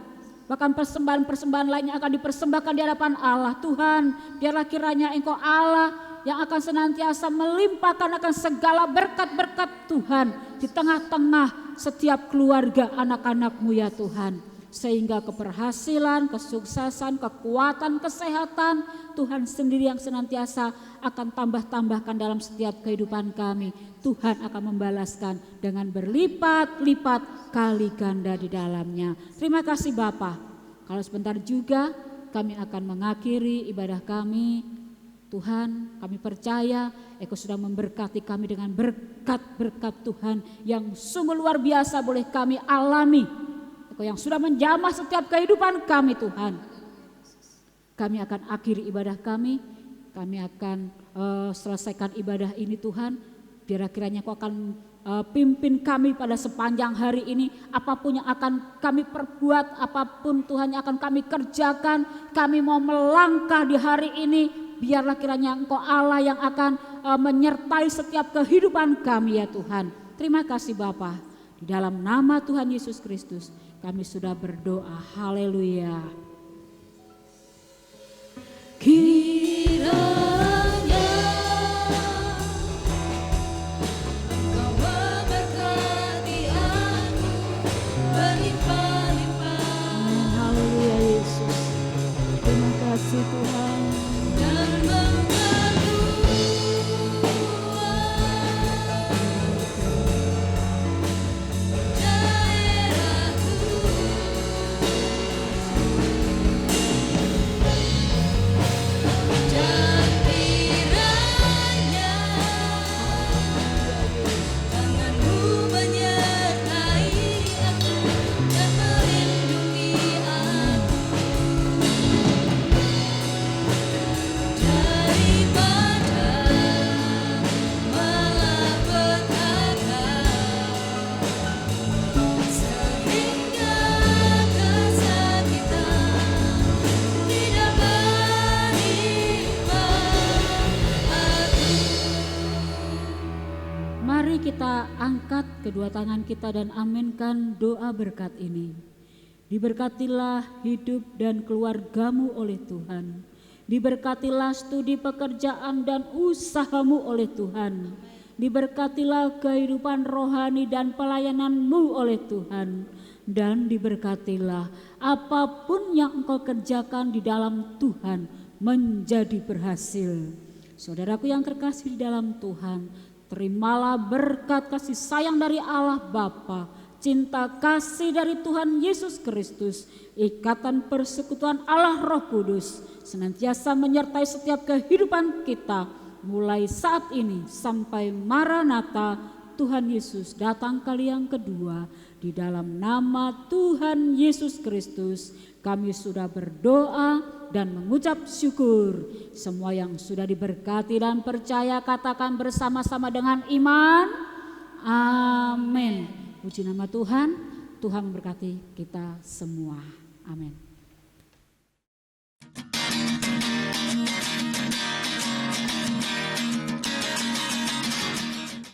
Bahkan persembahan-persembahan lainnya akan dipersembahkan di hadapan Allah. Tuhan, biarlah kiranya Engkau Allah yang akan senantiasa melimpahkan akan segala berkat-berkat Tuhan di tengah-tengah setiap keluarga anak-anak-Mu ya Tuhan. Sehingga keberhasilan, kesuksesan, kekuatan, kesehatan Tuhan sendiri yang senantiasa akan tambah-tambahkan dalam setiap kehidupan kami. Tuhan akan membalaskan dengan berlipat-lipat kali ganda di dalamnya. Terima kasih Bapa. Kalau sebentar juga kami akan mengakhiri ibadah kami. Tuhan, kami percaya Engkau sudah memberkati kami dengan berkat-berkat Tuhan yang sungguh luar biasa boleh kami alami. Engkau yang sudah menjamah setiap kehidupan kami Tuhan. Kami akan akhiri ibadah kami akan selesaikan ibadah ini Tuhan. Biar kiranya Kau akan pimpin kami pada sepanjang hari ini. Apapun yang akan kami perbuat, apapun Tuhan yang akan kami kerjakan, kami mau melangkah di hari ini. Biarlah kiranya Engkau Allah yang akan menyertai setiap kehidupan kami ya Tuhan. Terima kasih Bapa. Di dalam nama Tuhan Yesus Kristus kami sudah berdoa. Haleluya. Kiranya Engkau memberkati aku berlimpah-limpah. Haleluya Yesus. Terima kasih Tuhan. Dan memperluas dan kiranya tanganmu menyertai aku dan melindungi aku daripada malapetaka, sehingga kesakitan tidak menimpa aku. Mari kita angkat kedua tangan kita dan aminkan doa berkat ini. Diberkatilah hidup dan keluargamu oleh Tuhan. Diberkatilah studi pekerjaan dan usahamu oleh Tuhan. Diberkatilah kehidupan rohani dan pelayananmu oleh Tuhan. Dan diberkatilah apapun yang engkau kerjakan di dalam Tuhan menjadi berhasil. Saudaraku yang terkasih di dalam Tuhan, terimalah berkat kasih sayang dari Allah Bapa, cinta kasih dari Tuhan Yesus Kristus, ikatan persekutuan Allah Roh Kudus senantiasa menyertai setiap kehidupan kita mulai saat ini sampai Maranatha Tuhan Yesus datang kali yang kedua. Di dalam nama Tuhan Yesus Kristus kami sudah berdoa dan mengucap syukur. Semua yang sudah diberkati dan percaya katakan bersama-sama dengan iman. Amin. Puji nama Tuhan. Tuhan memberkati kita semua. Amin.